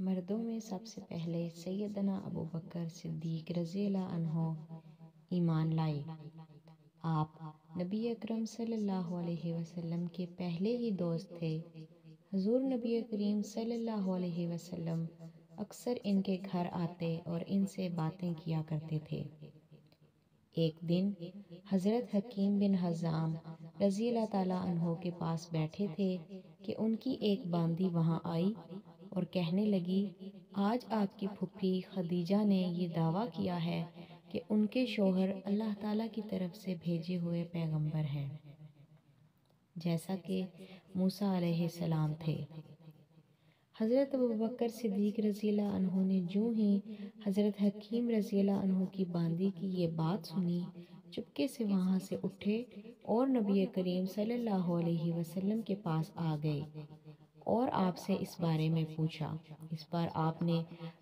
مردوں میں سب سے پہلے سیدنا ابو بکر صدیق رضی اللہ عنہ ایمان لائے۔ آپ نبی اکرم صلی اللہ علیہ وسلم کے پہلے ہی دوست تھے۔ حضور نبی کریم صلی اللہ علیہ وسلم اکثر ان کے گھر آتے اور ان سے باتیں کیا کرتے تھے۔ ایک دن حضرت حکیم بن حزام رضی اللہ تعالیٰ عنہ کے پاس بیٹھے تھے کہ ان کی ایک باندی وہاں آئی اور کہنے لگی، آج آپ کی پھوپھی خدیجہ نے یہ دعویٰ کیا ہے کہ ان کے شوہر اللہ تعالیٰ کی طرف سے بھیجے ہوئے پیغمبر ہیں، جیسا کہ موسیٰ علیہ السلام تھے۔ حضرت ابوبکر صدیق رضی اللہ عنہ نے جو ہی حضرت حکیم رضی اللہ عنہ کی باندی کی یہ بات سنی، چپکے سے وہاں سے اٹھے اور نبی کریم صلی اللہ علیہ وسلم کے پاس آ گئے اور آپ سے اس بارے میں پوچھا۔ اس پر آپ نے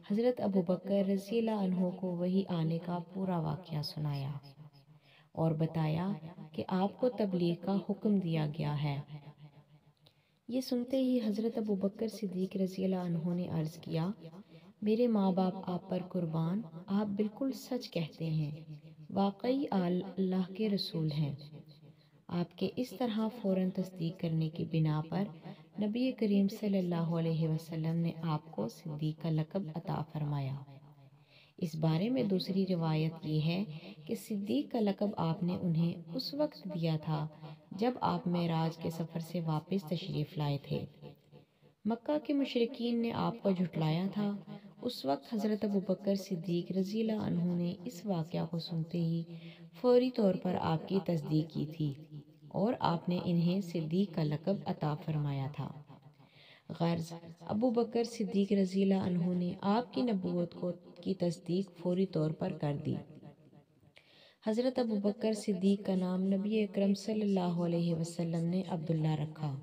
حضرت ابوبکر رضی اللہ عنہ کو وحی آنے کا پورا واقعہ سنایا اور بتایا کہ آپ کو تبلیغ کا حکم دیا گیا ہے۔ یہ سنتے ہی حضرت ابوبکر صدیق رضی اللہ عنہ نے عرض کیا، میرے ماں باپ آپ پر قربان، آپ بالکل سچ کہتے ہیں، واقعی اللہ کے رسول ہیں۔ آپ کے اس طرح فوراً تصدیق کرنے کی بنا پر نبی کریم صلی اللہ علیہ وسلم نے آپ کو صدیق کا لقب عطا فرمایا۔ اس بارے میں دوسری روایت یہ ہے کہ صدیق کا لقب آپ نے انہیں اس وقت دیا تھا جب آپ معراج کے سفر سے واپس تشریف لائے تھے۔ مکہ کے مشرکین نے آپ کو جھٹلایا تھا۔ اس وقت حضرت ابوبکر صدیق رضی اللہ عنہ نے اس واقعہ کو سنتے ہی فوری طور پر آپ کی تصدیق کی تھی اور آپ نے انہیں صدیق کا لقب عطا فرمایا تھا۔ غرض ابوبکر صدیق رضی اللہ عنہ نے آپ کی نبوت کی تصدیق فوری طور پر کر دی۔ حضرت ابوبکر صدیق کا نام نبی اکرم صلی اللہ علیہ وسلم نے عبداللہ رکھا،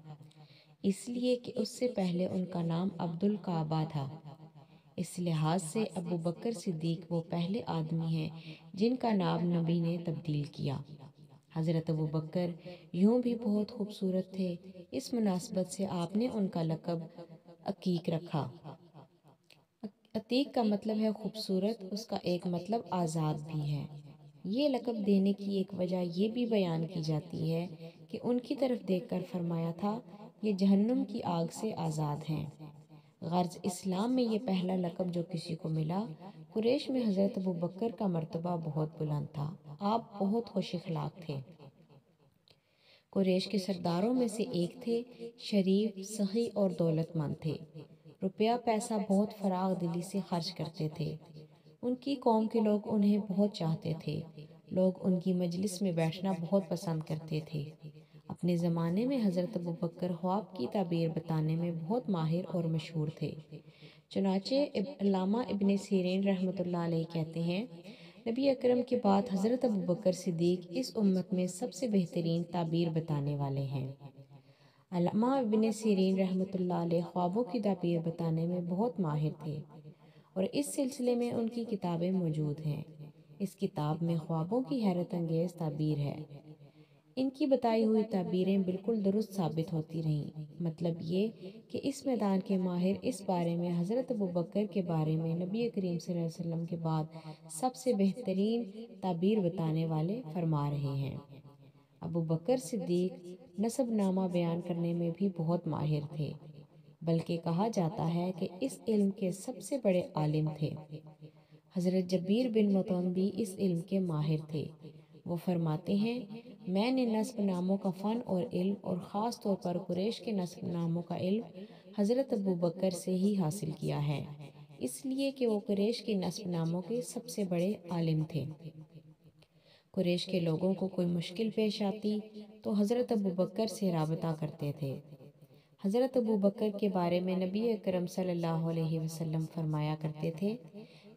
اس لیے کہ اس سے پہلے ان کا نام عبد الکعبہ تھا۔ اس لحاظ سے ابوبکر صدیق وہ پہلے آدمی ہیں جن کا نام نبی نے تبدیل کیا۔ حضرت ابوبکر یوں بھی بہت خوبصورت تھے، اس مناسبت سے آپ نے ان کا لقب عتیق رکھا۔ عتیق کا مطلب ہے خوبصورت، اس کا ایک مطلب آزاد بھی ہے۔ یہ لقب دینے کی ایک وجہ یہ بھی بیان کی جاتی ہے کہ ان کی طرف دیکھ کر فرمایا تھا، یہ جہنم کی آگ سے آزاد ہیں۔ غرض اسلام میں یہ پہلا لقب جو کسی کو ملا۔ قریش میں حضرت ابوبکر کا مرتبہ بہت بلند تھا، آپ بہت خوش اخلاق تھے۔ قریش کے سرداروں میں سے ایک تھے، شریف، سخی اور دولت مند تھے، روپیہ پیسہ بہت فراغ دلی سے خرچ کرتے تھے۔ ان کی قوم کے لوگ انہیں بہت چاہتے تھے، لوگ ان کی مجلس میں بیٹھنا بہت پسند کرتے تھے۔ اپنے زمانے میں حضرت ابوبکر خواب کی تعبیر بتانے میں بہت ماہر اور مشہور تھے۔ چنانچہ علامہ ابن سیرین رحمۃ اللہ علیہ کہتے ہیں، نبی اکرم کے بعد حضرت ابوبکر صدیق اس امت میں سب سے بہترین تعبیر بتانے والے ہیں۔ علامہ ابن سیرین رحمۃ اللہ علیہ خوابوں کی تعبیر بتانے میں بہت ماہر تھے اور اس سلسلے میں ان کی کتابیں موجود ہیں۔ اس کتاب میں خوابوں کی حیرت انگیز تعبیر ہے۔ ان کی بتائی ہوئی تعبیریں بالکل درست ثابت ہوتی رہیں۔ مطلب یہ کہ اس میدان کے ماہر اس بارے میں حضرت ابوبکر کے بارے میں نبی کریم صلی اللہ علیہ وسلم کے بعد سب سے بہترین تعبیر بتانے والے فرما رہے ہیں۔ ابوبکر صدیق نسب نامہ بیان کرنے میں بھی بہت ماہر تھے، بلکہ کہا جاتا ہے کہ اس علم کے سب سے بڑے عالم تھے۔ حضرت جبیر بن مطعم بھی اس علم کے ماہر تھے۔ وہ فرماتے ہیں، میں نے نسب ناموں کا فن اور علم، اور خاص طور پر قریش کے نسب ناموں کا علم حضرت ابوبکر سے ہی حاصل کیا ہے، اس لیے کہ وہ قریش کے نسب ناموں کے سب سے بڑے عالم تھے۔ قریش کے لوگوں کو کوئی مشکل پیش آتی تو حضرت ابوبکر سے رابطہ کرتے تھے۔ حضرت ابوبکر کے بارے میں نبی اکرم صلی اللہ علیہ وسلم فرمایا کرتے تھے،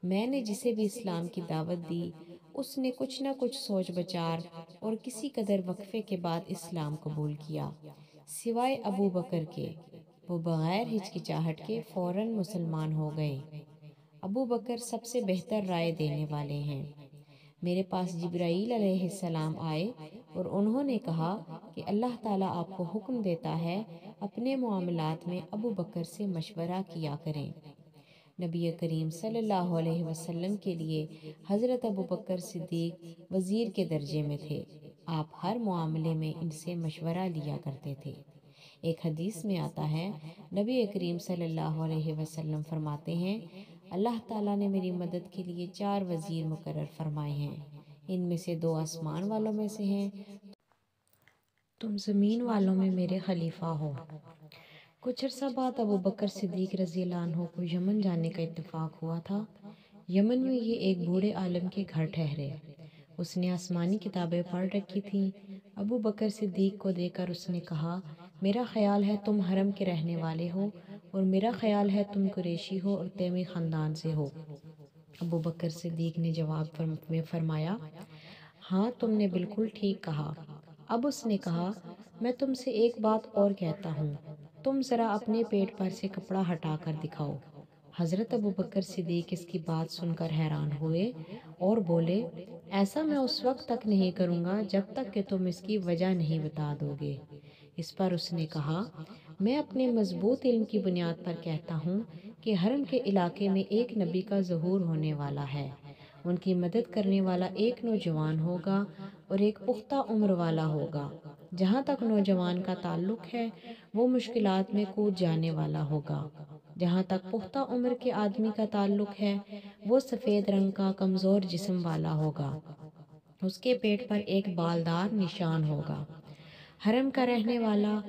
میں نے جسے بھی اسلام کی دعوت دی، اس نے کچھ نہ کچھ سوچ بچار اور کسی قدر وقفے کے بعد اسلام قبول کیا، سوائے ابوبکر کے، وہ بغیر ہچکچاہٹ کے فوراً مسلمان ہو گئے۔ ابوبکر سب سے بہتر رائے دینے والے ہیں۔ میرے پاس جبرائیل علیہ السلام آئے اور انہوں نے کہا کہ اللہ تعالیٰ آپ کو حکم دیتا ہے اپنے معاملات میں ابوبکر سے مشورہ کیا کریں۔ نبی کریم صلی اللہ علیہ وسلم کے لیے حضرت ابوبکر صدیق وزیر کے درجے میں تھے۔ آپ ہر معاملے میں ان سے مشورہ لیا کرتے تھے۔ ایک حدیث میں آتا ہے، نبی کریم صلی اللہ علیہ وسلم فرماتے ہیں، اللہ تعالیٰ نے میری مدد کے لیے 4 وزیر مقرر فرمائے ہیں، ان میں سے 2 آسمان والوں میں سے ہیں، تم زمین والوں میں میرے خلیفہ ہو۔ کچھ عرصہ بعد ابوبکر صدیق رضی اللہ عنہ کو یمن جانے کا اتفاق ہوا تھا۔ یمن میں یہ ایک بوڑھے عالم کے گھر ٹھہرے۔ اس نے آسمانی کتابیں پڑھ رکھی تھیں۔ ابوبکر صدیق کو دیکھ کر اس نے کہا، میرا خیال ہے تم حرم کے رہنے والے ہو، اور میرا خیال ہے تم قریشی ہو اور تیمی خاندان سے ہو۔ ابوبکر صدیق نے جواب میں فرمایا، ہاں تم نے بالکل ٹھیک کہا۔ اب اس نے کہا، میں تم سے ایک بات اور کہتا ہوں، تم ذرا اپنے پیٹ پر سے کپڑا ہٹا کر دکھاؤ۔ حضرت ابوبکر صدیق اس کی بات سن کر حیران ہوئے اور بولے، ایسا میں اس وقت تک نہیں کروں گا جب تک کہ تم اس کی وجہ نہیں بتا دو گے۔ اس پر اس نے کہا، میں اپنے مضبوط علم کی بنیاد پر کہتا ہوں کہ حرم کے علاقے میں ایک نبی کا ظہور ہونے والا ہے۔ ان کی مدد کرنے والا ایک نوجوان ہوگا اور ایک پختہ عمر والا ہوگا۔ جہاں تک نوجوان کا تعلق ہے وہ مشکلات میں کود جانے والا ہوگا۔ جہاں تک پختہ عمر کے آدمی کا تعلق ہے وہ سفید رنگ کا کمزور جسم والا ہوگا۔ اس کے پیٹ پر ایک بالدار نشان ہوگا۔ حرم کا رہنے والا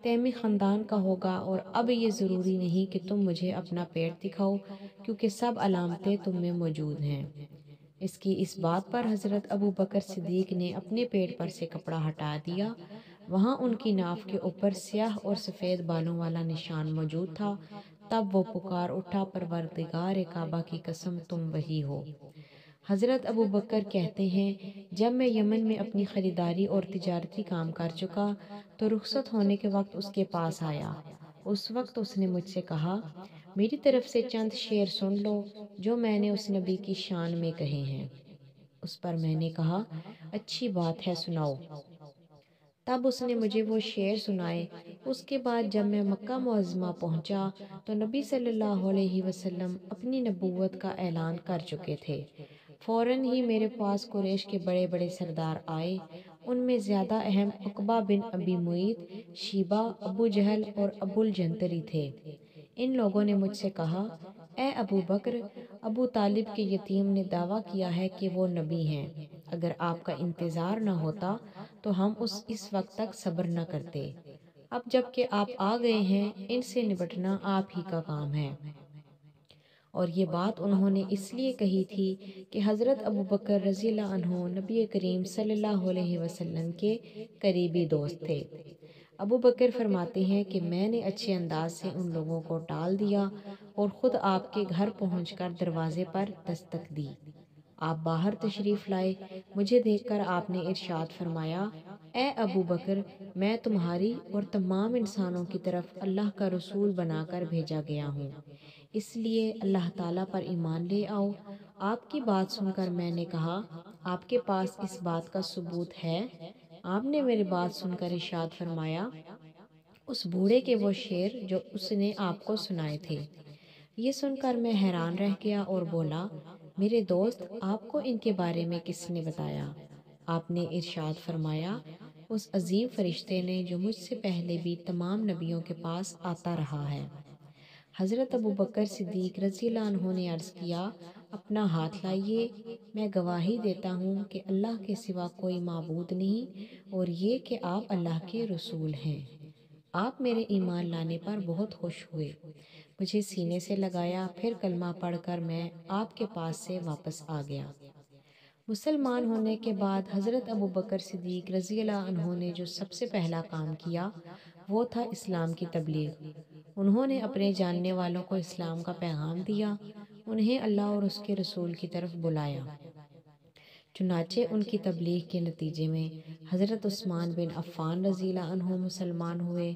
تیمی خاندان کا ہوگا، اور اب یہ ضروری نہیں کہ تم مجھے اپنا پیٹ دکھاؤ کیونکہ سب علامتیں تم میں موجود ہیں۔ اس بات پر حضرت ابوبکر صدیق نے اپنے پیٹ پر سے کپڑا ہٹا دیا۔ وہاں ان کی ناف کے اوپر سیاہ اور سفید بالوں والا نشان موجود تھا۔ تب وہ پکار اٹھا، پروردگار کعبہ کی قسم تم وہی ہو۔ حضرت ابوبکر کہتے ہیں، جب میں یمن میں اپنی خریداری اور تجارتی کام کر چکا تو رخصت ہونے کے وقت اس کے پاس آیا۔ اس وقت اس نے مجھ سے کہا، میری طرف سے چند شعر سن لو جو میں نے اس نبی کی شان میں کہے ہیں۔ اس پر میں نے کہا، اچھی بات ہے، سناؤ۔ تب اس نے مجھے وہ شعر سنائے۔ اس کے بعد جب میں مکہ معظمہ پہنچا تو نبی صلی اللہ علیہ وسلم اپنی نبوت کا اعلان کر چکے تھے۔ فوراً ہی میرے پاس قریش کے بڑے بڑے سردار آئے۔ ان میں زیادہ اہم عقبہ بن ابی معیط، شیبہ، ابو جہل اور ابو الجنتری تھے۔ ان لوگوں نے مجھ سے کہا، اے ابو بکر، ابو طالب کے یتیم نے دعویٰ کیا ہے کہ وہ نبی ہیں۔ اگر آپ کا انتظار نہ ہوتا تو ہم اس وقت تک صبر نہ کرتے۔ اب جب کہ آپ آ گئے ہیں، ان سے نبٹنا آپ ہی کا کام ہے۔ اور یہ بات انہوں نے اس لیے کہی تھی کہ حضرت ابوبکر رضی اللہ عنہ نبی کریم صلی اللہ علیہ وسلم کے قریبی دوست تھے۔ ابوبکر فرماتے ہیں کہ میں نے اچھے انداز سے ان لوگوں کو ٹال دیا اور خود آپ کے گھر پہنچ کر دروازے پر دستک دی۔ آپ باہر تشریف لائے۔ مجھے دیکھ کر آپ نے ارشاد فرمایا، اے ابوبکر، میں تمہاری اور تمام انسانوں کی طرف اللہ کا رسول بنا کر بھیجا گیا ہوں، اس لیے اللہ تعالیٰ پر ایمان لے آؤ۔ آپ کی بات سن کر میں نے کہا، آپ کے پاس اس بات کا ثبوت ہے؟ آپ نے میری بات سن کر ارشاد فرمایا، اس بوڑھے کے وہ شعر جو اس نے آپ کو سنائے تھے۔ یہ سن کر میں حیران رہ گیا اور بولا، میرے دوست، آپ کو ان کے بارے میں کس نے بتایا؟ آپ نے ارشاد فرمایا، اس عظیم فرشتے نے جو مجھ سے پہلے بھی تمام نبیوں کے پاس آتا رہا ہے۔ حضرت ابوبکر صدیق رضی اللہ عنہ نے عرض کیا، اپنا ہاتھ لائیے، میں گواہی دیتا ہوں کہ اللہ کے سوا کوئی معبود نہیں، اور یہ کہ آپ اللہ کے رسول ہیں۔ آپ میرے ایمان لانے پر بہت خوش ہوئے، مجھے سینے سے لگایا، پھر کلمہ پڑھ کر میں آپ کے پاس سے واپس آ گیا۔ مسلمان ہونے کے بعد حضرت ابوبکر صدیق رضی اللہ عنہ نے جو سب سے پہلا کام کیا وہ تھا اسلام کی تبلیغ۔ انہوں نے اپنے جاننے والوں کو اسلام کا پیغام دیا، انہیں اللہ اور اس کے رسول کی طرف بلایا۔ چنانچہ ان کی تبلیغ کے نتیجے میں حضرت عثمان بن عفان رضی اللہ عنہ مسلمان ہوئے۔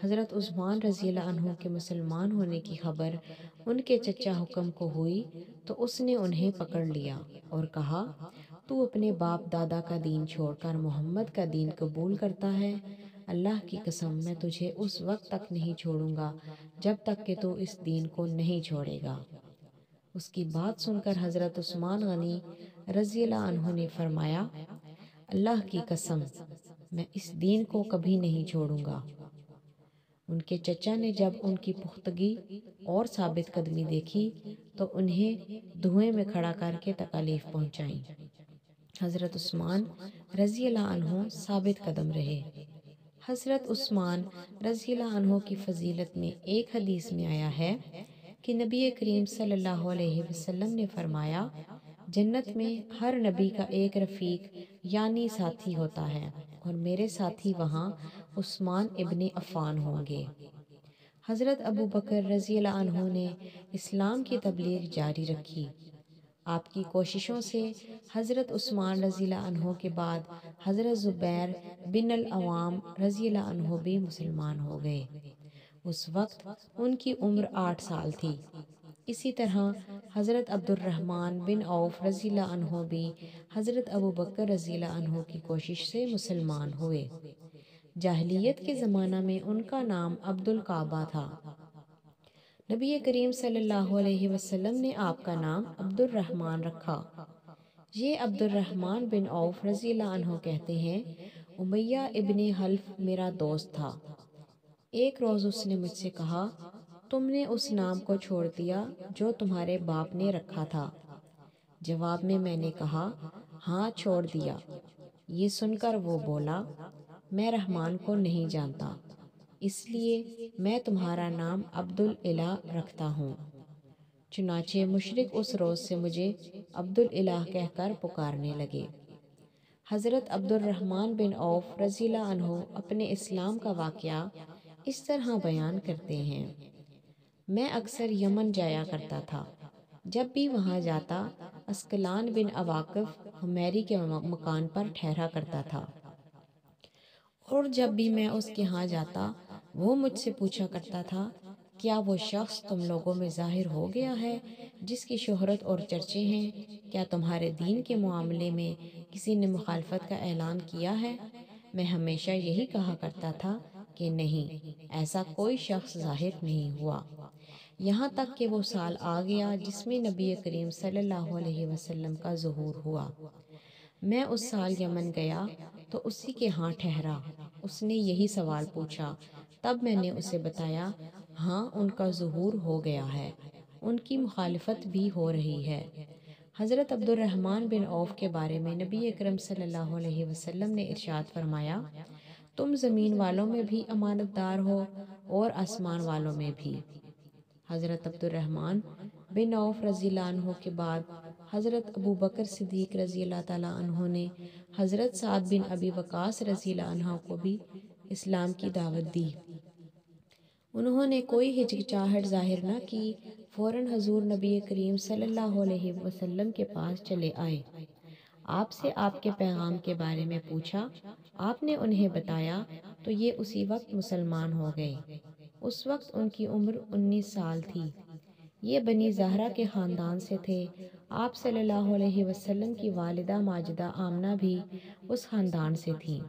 حضرت عثمان رضی اللہ عنہ کے مسلمان ہونے کی خبر ان کے چچا حکم کو ہوئی تو اس نے انہیں پکڑ لیا اور کہا، تو اپنے باپ دادا کا دین چھوڑ کر محمد کا دین قبول کرتا ہے؟ اللہ کی قسم، میں تجھے اس وقت تک نہیں چھوڑوں گا جب تک کہ تو اس دین کو نہیں چھوڑے گا۔ اس کی بات سن کر حضرت عثمان غنی رضی اللہ عنہ نے فرمایا، اللہ کی قسم، میں اس دین کو کبھی نہیں چھوڑوں گا۔ ان کے چچا نے جب ان کی پختگی اور ثابت قدمی دیکھی تو انہیں دھوئیں میں کھڑا کر کے تکالیف پہنچائیں۔ حضرت عثمان رضی اللہ عنہ ثابت قدم رہے۔ حضرت عثمان رضی اللہ عنہ کی فضیلت میں ایک حدیث میں آیا ہے کہ نبی کریم صلی اللہ علیہ وسلم نے فرمایا، جنت میں ہر نبی کا ایک رفیق یعنی ساتھی ہوتا ہے، اور میرے ساتھی وہاں عثمان ابن عفان ہوں گے۔ حضرت ابو بکر رضی اللہ عنہ نے اسلام کی تبلیغ جاری رکھی۔ آپ کی کوششوں سے حضرت عثمان رضی اللہ عنہ کے بعد حضرت زبیر بن العوام رضی اللہ عنہ بھی مسلمان ہو گئے۔ اس وقت ان کی عمر 8 سال تھی۔ اسی طرح حضرت عبد الرحمن بن عوف رضی اللہ عنہ بھی حضرت ابو بکر رضی اللہ عنہ کی کوشش سے مسلمان ہوئے۔ جاہلیت کے زمانہ میں ان کا نام عبد الکعبہ تھا۔ نبی کریم صلی اللہ علیہ وسلم نے آپ کا نام عبد الرحمن رکھا۔ یہ عبد الرحمن بن عوف رضی اللہ عنہ کہتے ہیں، امیہ ابن حلف میرا دوست تھا۔ ایک روز اس نے مجھ سے کہا، تم نے اس نام کو چھوڑ دیا جو تمہارے باپ نے رکھا تھا۔ جواب میں میں نے کہا، ہاں چھوڑ دیا۔ یہ سن کر وہ بولا، میں رحمان کو نہیں جانتا، اس لیے میں تمہارا نام عبد الالہ رکھتا ہوں۔ چنانچہ مشرک اس روز سے مجھے عبد الالہ کہہ کر پکارنے لگے۔ حضرت عبد الرحمن بن عوف رضی اللہ عنہ اپنے اسلام کا واقعہ اس طرح بیان کرتے ہیں، میں اکثر یمن جایا کرتا تھا۔ جب بھی وہاں جاتا اسکلان بن اواقف حمیری کے مکان پر ٹھہرا کرتا تھا، اور جب بھی میں اس کے ہاں جاتا وہ مجھ سے پوچھا کرتا تھا، کیا وہ شخص تم لوگوں میں ظاہر ہو گیا ہے جس کی شہرت اور چرچے ہیں؟ کیا تمہارے دین کے معاملے میں کسی نے مخالفت کا اعلان کیا ہے؟ میں ہمیشہ یہی کہا کرتا تھا کہ نہیں، ایسا کوئی شخص ظاہر نہیں ہوا، یہاں تک کہ وہ سال آ گیا جس میں نبی کریم صلی اللہ علیہ وسلم کا ظہور ہوا۔ میں اس سال یمن گیا تو اسی کے ہاں ٹھہرا۔ اس نے یہی سوال پوچھا، تب میں نے اسے بتایا، ہاں ان کا ظہور ہو گیا ہے، ان کی مخالفت بھی ہو رہی ہے۔ حضرت عبد الرحمن بن عوف کے بارے میں نبی اکرم صلی اللہ علیہ وسلم نے ارشاد فرمایا، تم زمین والوں میں بھی امانت دار ہو اور آسمان والوں میں بھی۔ حضرت عبد الرحمن بن عوف رضی اللہ عنہ کے بعد حضرت ابو بکر صدیق رضی اللہ تعالیٰ عنہ نے حضرت سعد بن ابی وقاص رضی اللہ عنہ کو بھی اسلام کی دعوت دی۔ انہوں نے کوئی ہچکچاہٹ ظاہر نہ کی، فوراً حضور نبی کریم صلی اللہ علیہ وسلم کے پاس چلے آئے۔ آپ سے آپ کے پیغام کے بارے میں پوچھا، آپ نے انہیں بتایا تو یہ اسی وقت مسلمان ہو گئے۔ اس وقت ان کی عمر 19 سال تھی۔ یہ بنی زہرہ کے خاندان سے تھے۔ آپ صلی اللہ علیہ وسلم کی والدہ ماجدہ آمنہ بھی اس خاندان سے تھیں،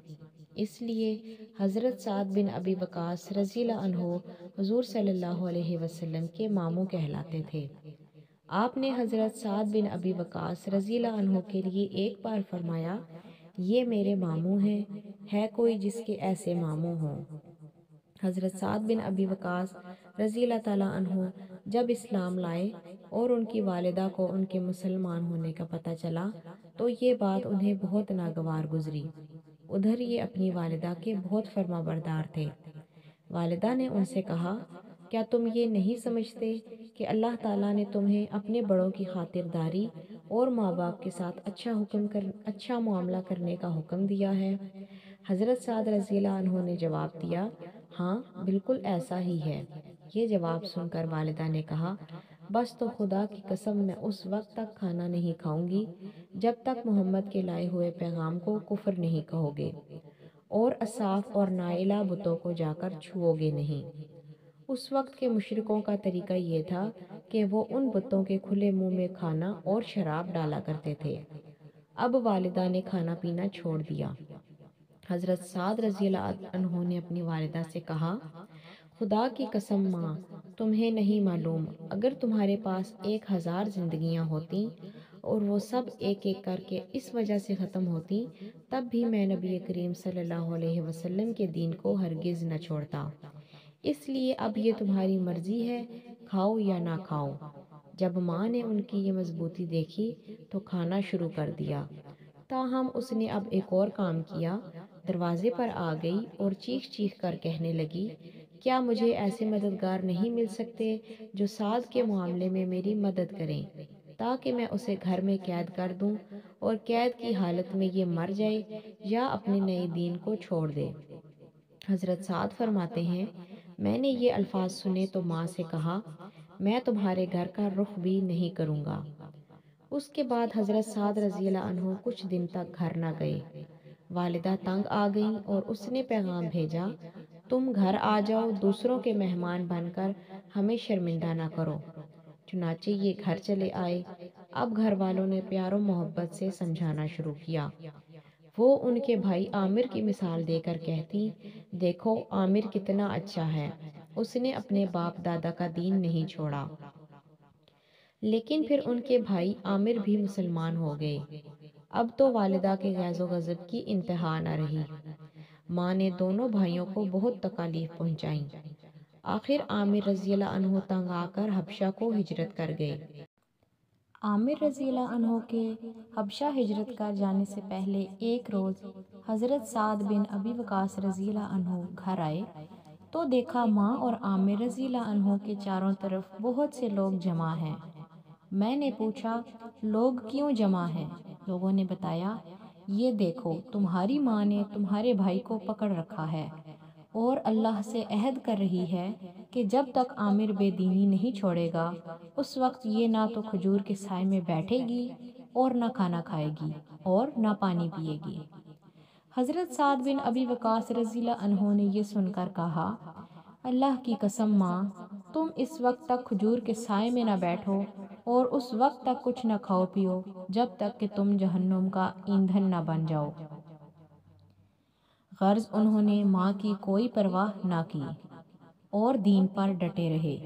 اس لیے حضرت سعد بن ابی وقاص رضی اللہ عنہ حضور صلی اللہ علیہ وسلم کے ماموں کہلاتے تھے۔ آپ نے حضرت سعد بن ابی وقاص رضی اللہ عنہ کے لیے ایک بار فرمایا، یہ میرے ماموں ہیں، ہے کوئی جس کے ایسے ماموں ہوں؟ حضرت سعد بن ابی وقاص رضی اللہ تعالیٰ عنہ جب اسلام لائے اور ان کی والدہ کو ان کے مسلمان ہونے کا پتہ چلا تو یہ بات انہیں بہت ناگوار گزری۔ ادھر یہ اپنی والدہ کے بہت فرما بردار تھے۔ والدہ نے ان سے کہا، کیا تم یہ نہیں سمجھتے کہ اللہ تعالیٰ نے تمہیں اپنے بڑوں کی خاطرداری اور ماں باپ کے ساتھ اچھا معاملہ کرنے کا حکم دیا ہے؟ حضرت سعد رضی اللہ عنہ نے جواب دیا، ہاں بالکل ایسا ہی ہے۔ یہ جواب سن کر والدہ نے کہا، بس تو خدا کی قسم میں اس وقت تک کھانا نہیں کھاؤں گی جب تک محمد کے لائے ہوئے پیغام کو کفر نہیں کہو گے اور اصاف اور نائلہ بتوں کو جا کر چھوؤ گے نہیں۔ اس وقت کے مشرکوں کا طریقہ یہ تھا کہ وہ ان بتوں کے کھلے منہ میں کھانا اور شراب ڈالا کرتے تھے۔ اب والدہ نے کھانا پینا چھوڑ دیا۔ حضرت سعد رضی اللہ عنہ نے اپنی والدہ سے کہا، خدا کی قسم ماں، تمہیں نہیں معلوم، اگر تمہارے پاس 1000 زندگیاں ہوتیں اور وہ سب ایک ایک کر کے اس وجہ سے ختم ہوتی، تب بھی میں نبی کریم صلی اللہ علیہ وسلم کے دین کو ہرگز نہ چھوڑتا۔ اس لیے اب یہ تمہاری مرضی ہے، کھاؤ یا نہ کھاؤ۔ جب ماں نے ان کی یہ مضبوطی دیکھی تو کھانا شروع کر دیا۔ تاہم اس نے اب ایک اور کام کیا، دروازے پر آ گئی اور چیخ چیخ کر کہنے لگی، کیا مجھے ایسے مددگار نہیں مل سکتے جو سعد کے معاملے میں میری مدد کریں، تاکہ میں اسے گھر میں قید کر دوں اور قید کی حالت میں یہ مر جائے یا اپنے نئے دین کو چھوڑ دے۔ حضرت سعد فرماتے ہیں، میں نے یہ الفاظ سنے تو ماں سے کہا، میں تمہارے گھر کا رخ بھی نہیں کروں گا۔ اس کے بعد حضرت سعد رضی اللہ عنہ کچھ دن تک گھر نہ گئے۔ والدہ تنگ آ گئیں اور اس نے پیغام بھیجا، تم گھر آ جاؤ، دوسروں کے مہمان بن کر ہمیں شرمندہ نہ کرو۔ چنانچہ یہ گھر چلے آئے۔ اب گھر والوں نے پیار و محبت سے سمجھانا شروع کیا۔ وہ ان کے بھائی عامر کی مثال دے کر کہتی، دیکھو عامر کتنا اچھا ہے، اس نے اپنے باپ دادا کا دین نہیں چھوڑا۔ لیکن پھر ان کے بھائی عامر بھی مسلمان ہو گئے۔ اب تو والدہ کے غیظ و غضب کی انتہا نہ رہی۔ ماں نے دونوں بھائیوں کو بہت تکالیف پہنچائیں۔ آخر عامر رضی اللہ عنہ تنگ آ کر حبشہ کو ہجرت کر گئے۔ عامر رضی اللہ عنہ کے حبشہ ہجرت کر جانے سے پہلے ایک روز حضرت سعد بن ابی وقاص رضی اللہ عنہ گھر آئے تو دیکھا ماں اور عامر رضی اللہ عنہ کے چاروں طرف بہت سے لوگ جمع ہیں۔ میں نے پوچھا، لوگ کیوں جمع ہیں؟ لوگوں نے بتایا، یہ دیکھو تمہاری ماں نے تمہارے بھائی کو پکڑ رکھا ہے اور اللہ سے عہد کر رہی ہے کہ جب تک عامر بے دینی نہیں چھوڑے گا اس وقت یہ نہ تو کھجور کے سائے میں بیٹھے گی اور نہ کھانا کھائے گی اور نہ پانی پیے گی۔ حضرت سعد بن ابی وقاص رضی اللہ عنہ نے یہ سن کر کہا، اللہ کی قسم ماں، تم اس وقت تک کھجور کے سائے میں نہ بیٹھو اور اس وقت تک کچھ نہ کھاؤ پیو جب تک کہ تم جہنم کا ایندھن نہ بن جاؤ۔ غرض انہوں نے ماں کی کوئی پرواہ نہ کی اور دین پر ڈٹے رہے۔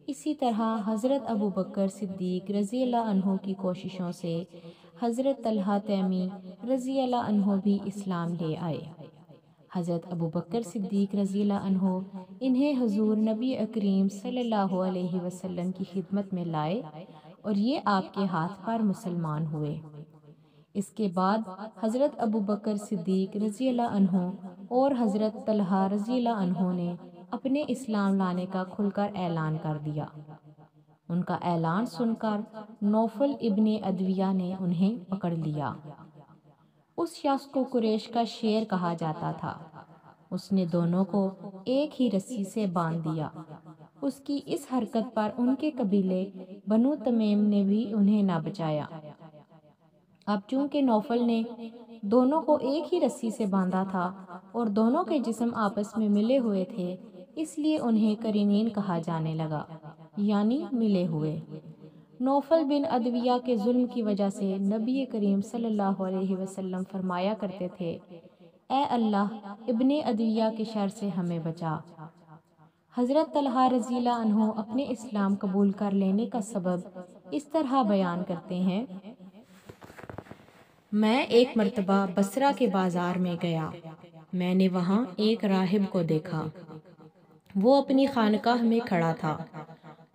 اسی طرح حضرت ابو بکر صدیق رضی اللہ عنہ کی کوششوں سے حضرت طلحہ تیمی رضی اللہ عنہ بھی اسلام لے آئے۔ حضرت ابو بکر صدیق رضی اللہ عنہ انہیں حضور نبی کریم صلی اللہ علیہ وسلم کی خدمت میں لائے اور یہ آپ کے ہاتھ پر مسلمان ہوئے۔ اس کے بعد حضرت ابو بکر صدیق رضی اللہ عنہ اور حضرت طلحہ رضی اللہ عنہ نے اپنے اسلام لانے کا کھل کر اعلان کر دیا۔ ان کا اعلان سن کر نوفل ابن ادویہ نے انہیں پکڑ لیا۔ اس شخص کو قریش کا شیر کہا جاتا تھا۔ اس نے دونوں کو ایک ہی رسی سے باندھ دیا۔ اس کی اس حرکت پر ان کے قبیلے بنو تمیم نے بھی انہیں نہ بچایا۔ اب چونکہ نوفل نے دونوں کو ایک ہی رسی سے باندھا تھا اور دونوں کے جسم آپس میں ملے ہوئے تھے، اس لیے انہیں قرینین کہا جانے لگا، یعنی ملے ہوئے۔ نوفل بن ادویہ کے ظلم کی وجہ سے نبی کریم صلی اللہ علیہ وسلم فرمایا کرتے تھے، اے اللہ ابن ادویہ کے شر سے ہمیں بچا۔ حضرت طلحہ رضی اللہ عنہ اپنے اسلام قبول کر لینے کا سبب اس طرح بیان کرتے ہیں، میں ایک مرتبہ بصرہ کے بازار میں گیا، میں نے وہاں ایک راہب کو دیکھا۔ وہ اپنی خانقاہ میں کھڑا تھا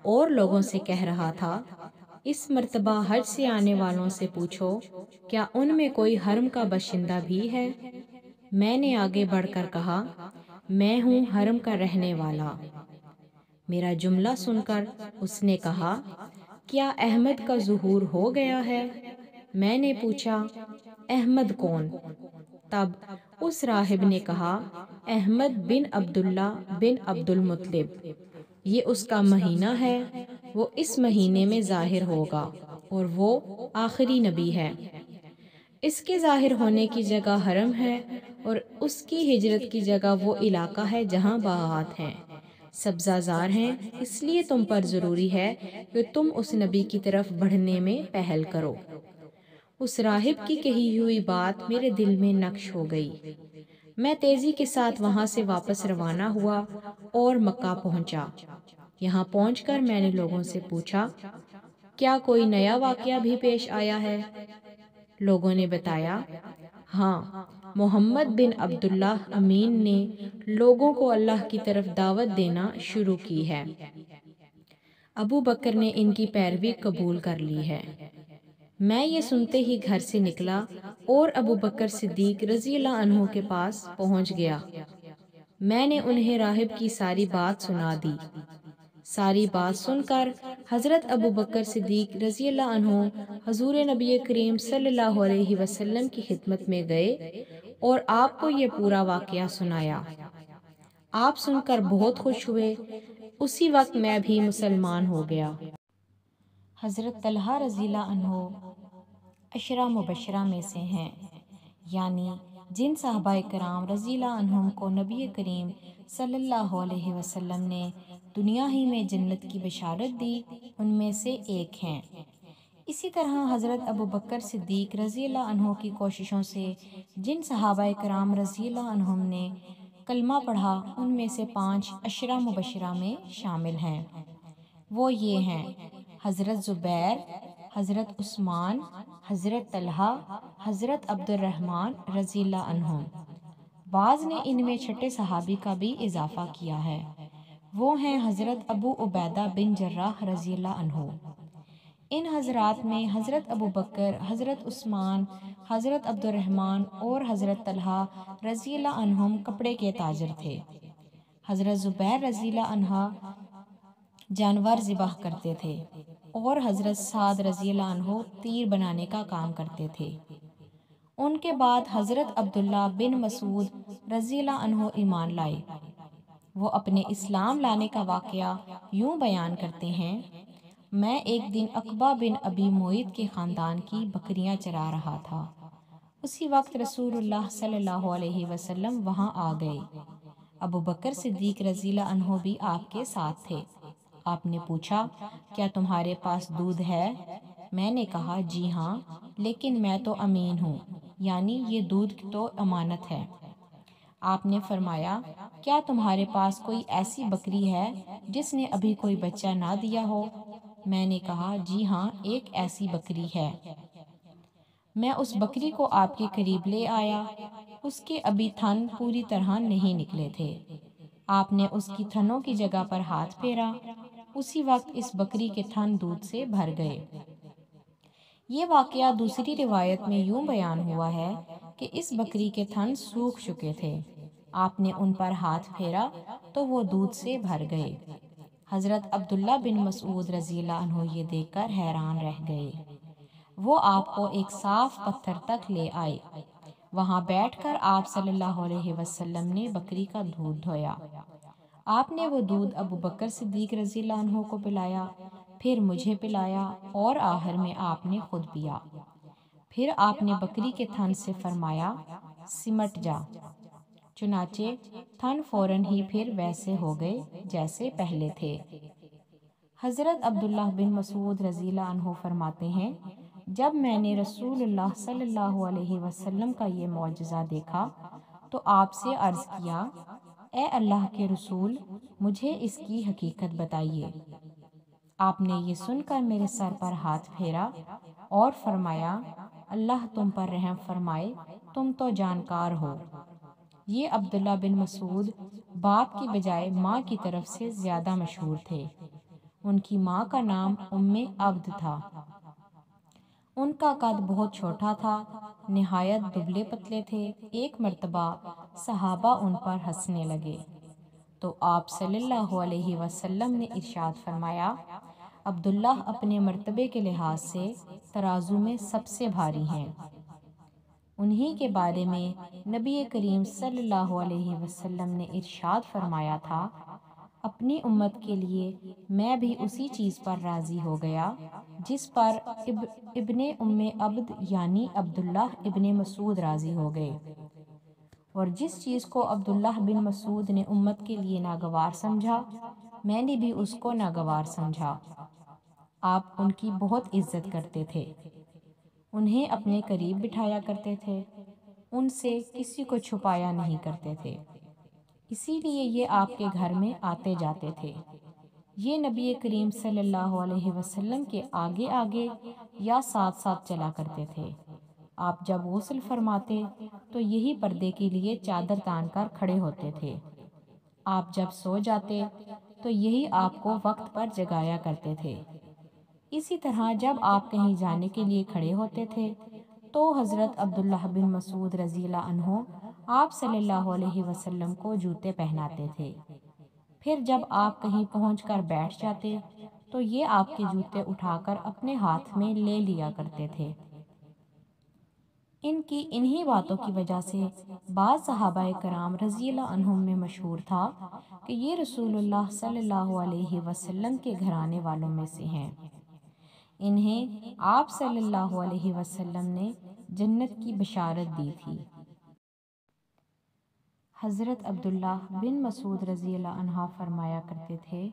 اور لوگوں سے کہہ رہا تھا، اس مرتبہ حج سے آنے والوں سے پوچھو کیا ان میں کوئی حرم کا باشندہ بھی ہے؟ میں نے آگے بڑھ کر کہا، میں ہوں حرم کا رہنے والا۔ میرا جملہ سن کر اس نے کہا، کیا احمد کا ظہور ہو گیا ہے؟ میں نے پوچھا، احمد کون؟ تب اس راہب نے کہا، احمد بن عبداللہ بن عبد المطلب، یہ اس کا مہینہ ہے، وہ اس مہینے میں ظاہر ہوگا اور وہ آخری نبی ہے۔ اس کے ظاہر ہونے کی جگہ حرم ہے اور اس کی ہجرت کی جگہ وہ علاقہ ہے جہاں باغات ہیں، سبزہ زار ہیں، اس لیے تم پر ضروری ہے کہ تم اس نبی کی طرف بڑھنے میں پہل کرو۔ اس راہب کی کہی ہوئی بات میرے دل میں نقش ہو گئی۔ میں تیزی کے ساتھ وہاں سے واپس روانہ ہوا اور مکہ پہنچا۔ یہاں پہنچ کر میں نے لوگوں سے پوچھا کیا کوئی نیا واقعہ بھی پیش آیا ہے؟ لوگوں نے بتایا ہاں، محمد بن عبداللہ امین نے لوگوں کو اللہ کی طرف دعوت دینا شروع کی ہے۔ ابو بکر نے ان کی پیروی قبول کر لی ہے۔ میں یہ سنتے ہی گھر سے نکلا اور ابو بکر صدیق رضی اللہ عنہ کے پاس پہنچ گیا۔ میں نے انہیں راہب کی ساری بات سنا دی۔ ساری بات سن کر حضرت ابو بکر صدیق رضی اللہ عنہ حضور نبی کریم صلی اللہ علیہ وسلم کی خدمت میں گئے اور آپ کو یہ پورا واقعہ سنایا۔ آپ سن کر بہت خوش ہوئے۔ اسی وقت میں بھی مسلمان ہو گیا۔ حضرت طلحہ رضی اللہ عنہ عشرہ مبشرہ میں سے ہیں، یعنی جن صحابہ کرام رضی اللہ عنہم کو نبی کریم صلی اللہ علیہ وسلم نے دنیا ہی میں جنت کی بشارت دی، ان میں سے ایک ہیں۔ اسی طرح حضرت ابو بکر صدیق رضی اللہ عنہ کی کوششوں سے جن صحابہ کرام رضی اللہ عنہم نے کلمہ پڑھا، ان میں سے 5 عشرہ مبشرہ میں شامل ہیں۔ وہ یہ ہیں: حضرت زبیر، حضرت عثمان، حضرت طلحہ، حضرت عبد الرحمن رضی اللہ عنہم۔ بعض نے ان میں چھٹے صحابی کا بھی اضافہ کیا ہے، وہ ہیں حضرت ابو عبیدہ بن جراح رضی اللہ عنہ۔ ان حضرات میں حضرت ابو بکر، حضرت عثمان، حضرت عبد الرحمن اور حضرت طلحہ رضی اللہ عنہم کپڑے کے تاجر تھے۔ حضرت زبیر رضی اللہ عنہ جانور ذبح کرتے تھے اور حضرت سعد رضی اللہ عنہ تیر بنانے کا کام کرتے تھے۔ ان کے بعد حضرت عبداللہ بن مسعود رضی اللہ عنہ ایمان لائے۔ وہ اپنے اسلام لانے کا واقعہ یوں بیان کرتے ہیں: میں ایک دن عقبہ بن ابی معیط کے خاندان کی بکریاں چرا رہا تھا۔ اسی وقت رسول اللہ صلی اللہ علیہ وسلم وہاں آ گئے۔ ابو بکر صدیق رضی اللہ عنہ بھی آپ کے ساتھ تھے۔ آپ نے پوچھا کیا تمہارے پاس دودھ ہے؟ میں نے کہا جی ہاں، لیکن میں تو امین ہوں، یعنی یہ دودھ تو امانت ہے۔ آپ نے فرمایا کیا تمہارے پاس کوئی ایسی بکری ہے جس نے ابھی کوئی بچہ نہ دیا ہو؟ میں نے کہا جی ہاں، ایک ایسی بکری ہے۔ میں اس بکری کو آپ کے قریب لے آیا۔ اس کے ابھی تھن پوری طرح نہیں نکلے تھے۔ آپ نے اس کی تھنوں کی جگہ پر ہاتھ پھیرا، اسی وقت اس بکری کے تھن دودھ سے بھر گئے۔ یہ واقعہ دوسری روایت میں یوں بیان ہوا ہے کہ اس بکری کے تھن سوکھ چکے تھے۔ آپ نے ان پر ہاتھ پھیرا تو وہ دودھ سے بھر گئے۔ حضرت عبداللہ بن مسعود رضی اللہ عنہ یہ دیکھ کر حیران رہ گئے۔ وہ آپ کو ایک صاف پتھر تک لے آئے۔ وہاں بیٹھ کر آپ صلی اللہ علیہ وسلم نے بکری کا دودھ دھویا۔ آپ نے وہ دودھ ابو بکر صدیق رضی اللہ عنہ کو پلایا، پھر مجھے پلایا اور آخر میں آپ نے خود پیا۔ پھر آپ نے بکری کے تھن سے فرمایا سمٹ جا، چنانچہ تھن فوراً ہی پھر ویسے ہو گئے جیسے پہلے تھے۔ حضرت عبداللہ بن مسعود رضی اللہ عنہ فرماتے ہیں جب میں نے رسول اللہ صلی اللہ علیہ وسلم کا یہ معجزہ دیکھا تو آپ سے عرض کیا اے اللہ کے رسول، مجھے اس کی حقیقت بتائیے۔ آپ نے یہ سن کر میرے سر پر ہاتھ پھیرا اور فرمایا اللہ تم پر رحم فرمائے، تم تو جانکار ہو۔ یہ عبداللہ بن مسعود باپ کی بجائے ماں کی طرف سے زیادہ مشہور تھے۔ ان کی ماں کا نام عبد تھا۔ ان کا قد بہت چھوٹا تھا، نہایت دبلے پتلے تھے۔ ایک مرتبہ صحابہ ان پر ہنسنے لگے تو آپ صلی اللہ علیہ وسلم نے ارشاد فرمایا عبداللہ اپنے مرتبے کے لحاظ سے ترازو میں سب سے بھاری ہیں۔ انہی کے بارے میں نبی کریم صلی اللہ علیہ وسلم نے ارشاد فرمایا تھا اپنی امت کے لیے میں بھی اسی چیز پر راضی ہو گیا جس پر ابن عبد یعنی عبداللہ ابن مسعود راضی ہو گئے، اور جس چیز کو عبداللہ بن مسعود نے امت کے لیے ناگوار سمجھا میں نے بھی اس کو ناگوار سمجھا۔ آپ ان کی بہت عزت کرتے تھے، انہیں اپنے قریب بٹھایا کرتے تھے، ان سے کسی کو چھپایا نہیں کرتے تھے، اسی لیے یہ آپ کے گھر میں آتے جاتے تھے۔ یہ نبی کریم صلی اللہ علیہ وسلم کے آگے آگے یا ساتھ ساتھ چلا کرتے تھے۔ آپ جب غسل فرماتے تو یہی پردے کے لیے چادر تان کر کھڑے ہوتے تھے۔ آپ جب سو جاتے تو یہی آپ کو وقت پر جگایا کرتے تھے۔ اسی طرح جب آپ کہیں جانے کے لیے کھڑے ہوتے تھے تو حضرت عبداللہ بن مسعود رضی اللہ عنہ آپ صلی اللہ علیہ وسلم کو جوتے پہناتے تھے۔ پھر جب آپ کہیں پہنچ کر بیٹھ جاتے تو یہ آپ کے جوتے اٹھا کر اپنے ہاتھ میں لے لیا کرتے تھے۔ ان کی انہی باتوں کی وجہ سے بعض صحابہ کرام رضی اللہ عنہم میں مشہور تھا کہ یہ رسول اللہ صلی اللہ علیہ وسلم کے گھرانے والوں میں سے ہیں۔ انہیں آپ صلی اللہ علیہ وسلم نے جنت کی بشارت دی تھی۔ حضرت عبداللہ بن مسعود رضی اللہ عنہ فرمایا کرتے تھے،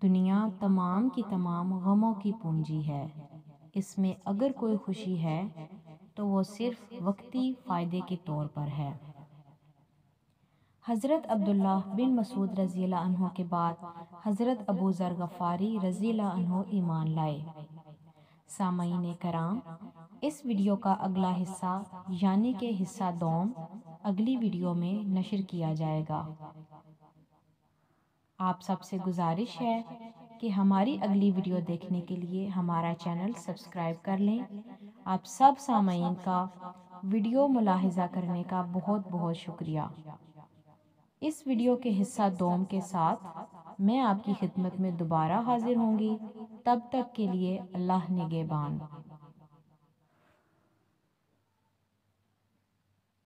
دنیا تمام کی تمام غموں کی پونجی ہے، اس میں اگر کوئی خوشی ہے تو وہ صرف وقتی فائدے کے طور پر ہے۔ حضرت عبداللہ بن مسعود رضی اللہ عنہ کے بعد حضرت ابو ذر غفاری رضی اللہ عنہ ایمان لائے۔ سامعین کرام، اس ویڈیو کا اگلا حصہ یعنی کہ حصہ دوم اگلی ویڈیو میں نشر کیا جائے گا۔ آپ سب سے گزارش ہے کہ ہماری اگلی ویڈیو دیکھنے کے لیے ہمارا چینل سبسکرائب کر لیں۔ آپ سب سامعین کا ویڈیو ملاحظہ کرنے کا بہت بہت شکریہ۔ اس ویڈیو کے حصہ دوم کے ساتھ میں آپ کی خدمت میں دوبارہ حاضر ہوں گی۔ تب تک کے لیے اللہ نگہبان۔